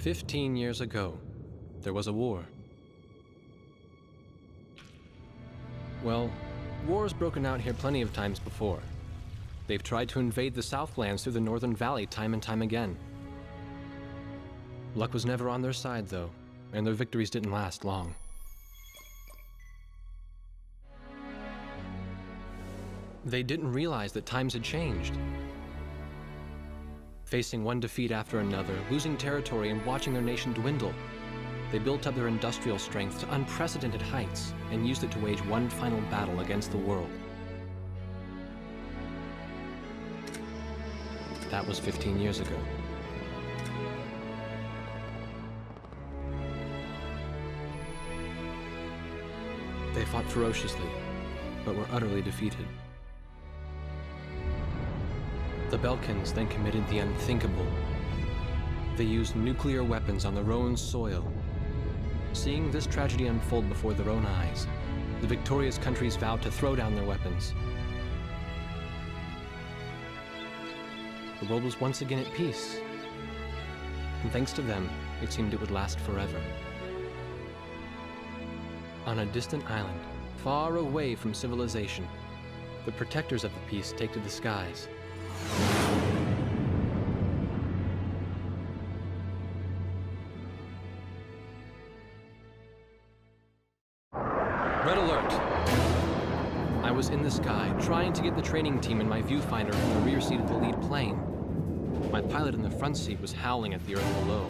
15 years ago, there was a war. Well, war's broken out here plenty of times before. They've tried to invade the Southlands through the Northern Valley time and time again. Luck was never on their side, though, and their victories didn't last long. They didn't realize that times had changed. Facing one defeat after another, losing territory and watching their nation dwindle, they built up their industrial strength to unprecedented heights and used it to wage one final battle against the world. That was 15 years ago. They fought ferociously, but were utterly defeated. The Belkans then committed the unthinkable. They used nuclear weapons on their own soil. Seeing this tragedy unfold before their own eyes, the victorious countries vowed to throw down their weapons. The world was once again at peace, and thanks to them, it seemed it would last forever. On a distant island, far away from civilization, the protectors of the peace take to the skies. Red alert! I was in the sky, trying to get the training team in my viewfinder from the rear seat of the lead plane. My pilot in the front seat was howling at the earth below.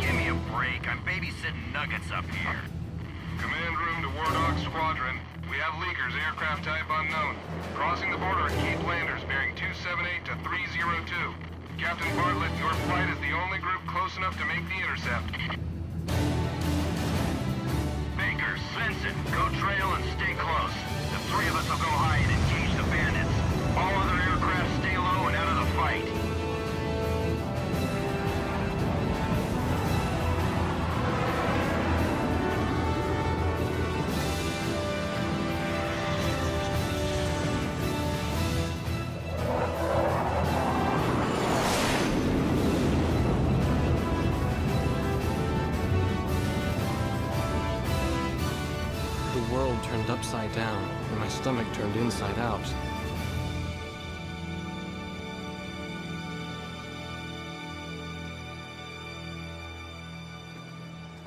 Give me a break. I'm babysitting nuggets up here. Command room to War Dog Squadron. We have leakers, aircraft type unknown. Crossing the border at Cape Landers, bearing 278 to 302. Captain Bartlett, your flight is the only group close enough to make the intercept. Baker, Svensson, go trail and stay close. The three of us will go high and engage the bandits. All other aircraft stay low and out of the fight. The world turned upside down, and my stomach turned inside out.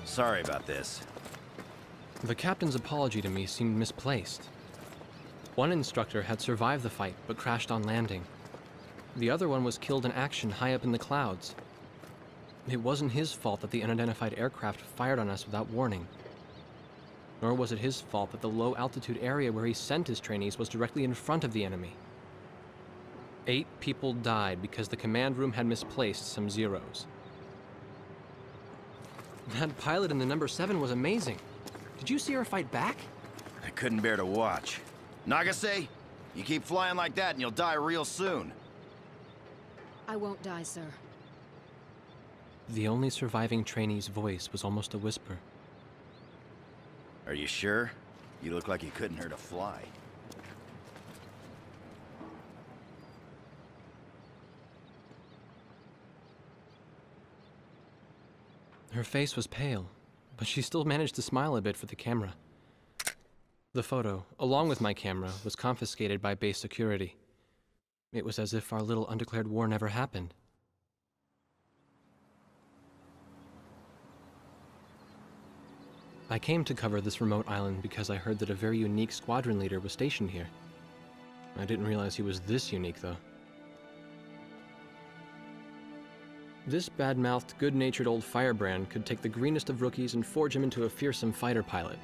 Sorry about this. The captain's apology to me seemed misplaced. One instructor had survived the fight, but crashed on landing. The other one was killed in action high up in the clouds. It wasn't his fault that the unidentified aircraft fired on us without warning. Nor was it his fault that the low-altitude area where he sent his trainees was directly in front of the enemy. 8 people died because the command room had misplaced some zeros. That pilot in the number 7 was amazing. Did you see her fight back? I couldn't bear to watch. Nagase, you keep flying like that and you'll die real soon. I won't die, sir. The only surviving trainee's voice was almost a whisper. Are you sure? You look like you couldn't hurt a fly. Her face was pale, but she still managed to smile a bit for the camera. The photo, along with my camera, was confiscated by base security. It was as if our little undeclared war never happened. I came to cover this remote island because I heard that a very unique squadron leader was stationed here. I didn't realize he was this unique, though. This bad-mouthed, good-natured old firebrand could take the greenest of rookies and forge him into a fearsome fighter pilot.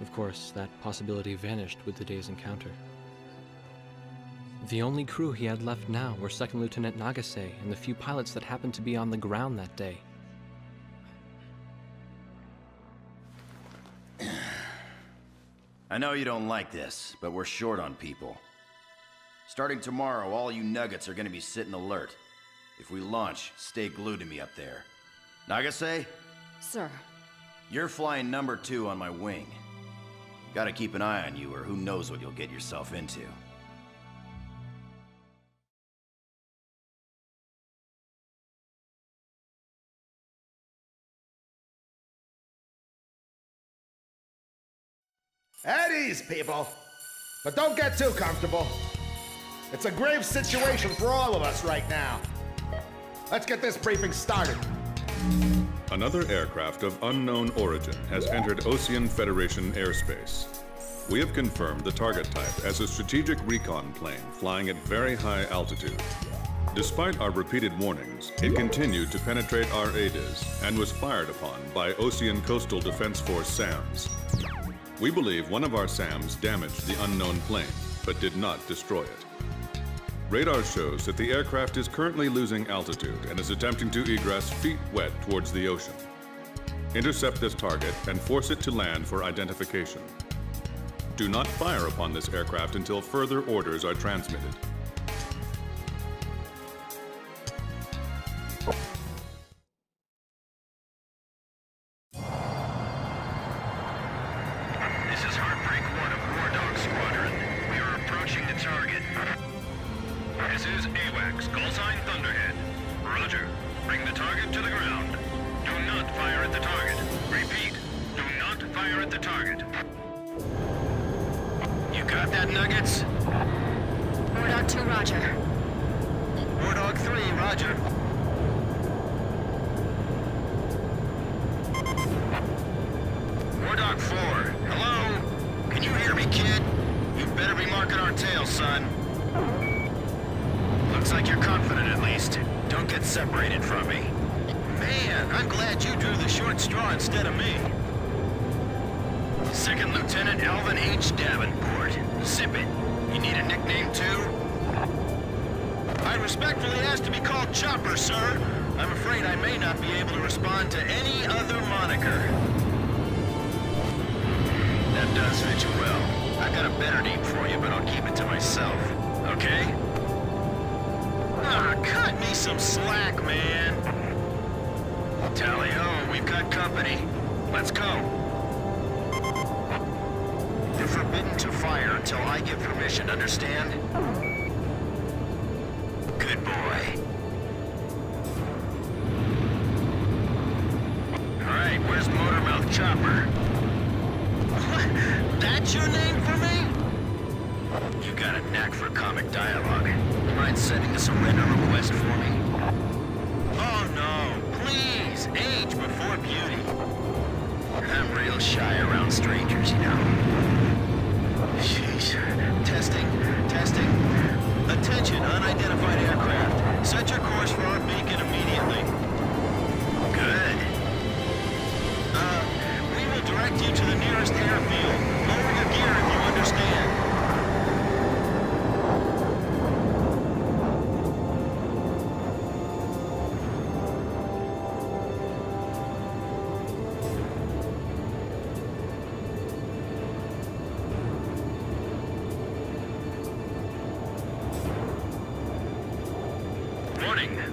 Of course, that possibility vanished with the day's encounter. The only crew he had left now were Second Lieutenant Nagase and the few pilots that happened to be on the ground that day. I know you don't like this, but we're short on people. Starting tomorrow, all you nuggets are gonna be sitting alert. If we launch, stay glued to me up there. Nagase? Sir. You're flying number 2 on my wing. Gotta keep an eye on you, or who knows what you'll get yourself into. At ease, people. But don't get too comfortable. It's a grave situation for all of us right now. Let's get this briefing started. Another aircraft of unknown origin has entered Ocean Federation airspace. We have confirmed the target type as a strategic recon plane flying at very high altitude. Despite our repeated warnings, it continued to penetrate our ADIS and was fired upon by Ocean Coastal Defense Force SAMs. We believe one of our SAMs damaged the unknown plane, but did not destroy it. Radar shows that the aircraft is currently losing altitude and is attempting to egress feet wet towards the ocean. Intercept this target and force it to land for identification. Do not fire upon this aircraft until further orders are transmitted.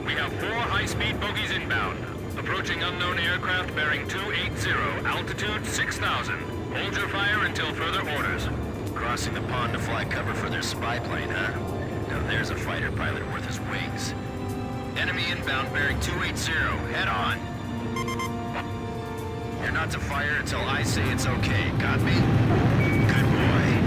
We have 4 high-speed bogies inbound. Approaching unknown aircraft bearing 280, altitude 6,000. Hold your fire until further orders. Crossing the pond to fly cover for their spy plane, huh? Now there's a fighter pilot worth his wings. Enemy inbound bearing 280. Head on. You're not to fire until I say it's okay. Got me? Good boy.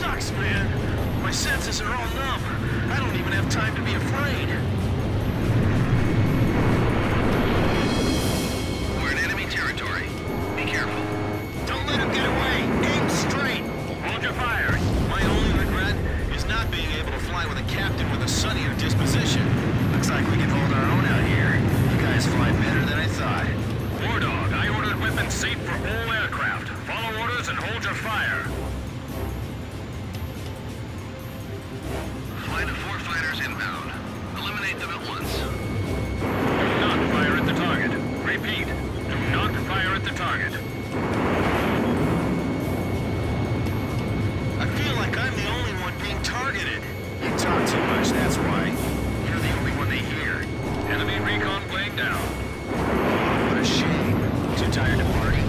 sucks, man. My senses are all numb. I don't even have time to be afraid. We're in enemy territory. Be careful. Don't let him get away. Aim straight. Hold your fire. My only regret is not being able to fly with a captain with a sunnier disposition. Looks like we can hold our own out here. You guys fly better than I thought. War Dog, I ordered weapons safe for all aircraft. Follow orders and hold your fire. Flight of 4 fighters inbound. Eliminate them at once. Do not fire at the target. Repeat, do not fire at the target. I feel like I'm the only one being targeted. You talk too much, that's why. You're the only one they hear. Enemy recon plane down. What a shame. Too tired to party?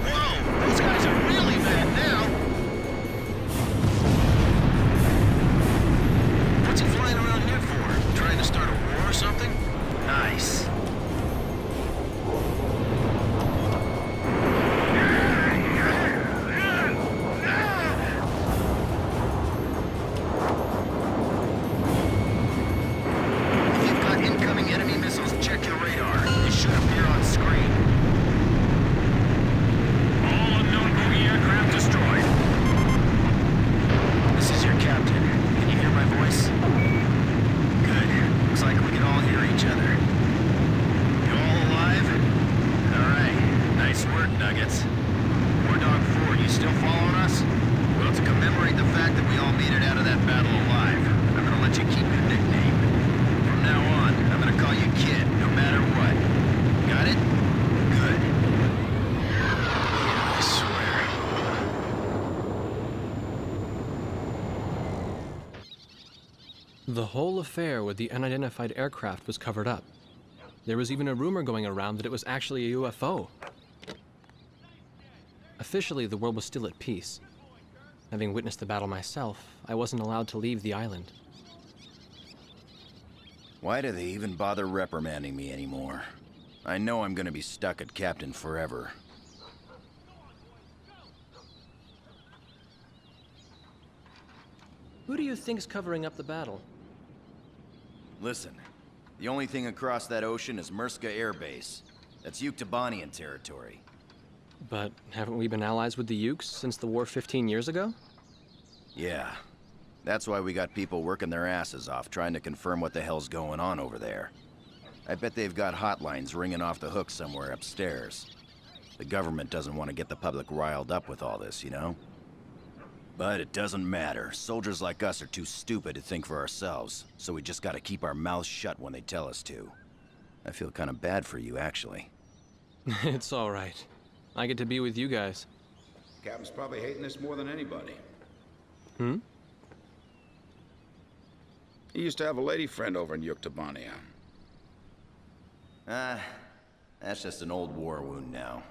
Whoa! Those guys are really mad now! What's he flying around here for? Trying to start a war or something? Nice. If you've got incoming enemy missiles, check your radar. It should appear on screen. All unknown bogey aircraft destroyed. This is your captain. Can you hear my voice? Good. Looks like we can all hear each other. You all alive? Alright. Nice work, Nuggets. War Dog 4, you still following us? Well, to commemorate the fact that we all made it out of that battle alive, I'm gonna let you keep your nickname. From now on, I'm gonna call you Kid, no matter what. Got it? Good. Yeah, I swear. The whole affair with the unidentified aircraft was covered up. There was even a rumor going around that it was actually a UFO. Officially, the world was still at peace. Having witnessed the battle myself, I wasn't allowed to leave the island. Why do they even bother reprimanding me anymore? I know I'm gonna be stuck at Captain forever. Who do you think's covering up the battle? Listen, the only thing across that ocean is Murska Air Base. That's Yuktobanian territory. But haven't we been allies with the Ukes since the war 15 years ago? Yeah. That's why we got people working their asses off trying to confirm what the hell's going on over there. I bet they've got hotlines ringing off the hook somewhere upstairs. The government doesn't want to get the public riled up with all this, you know? But it doesn't matter. Soldiers like us are too stupid to think for ourselves, so we just gotta keep our mouths shut when they tell us to. I feel kind of bad for you, actually. It's all right. I get to be with you guys. Captain's probably hating this more than anybody. Hmm? He used to have a lady friend over in Yuktobania. That's just an old war wound now.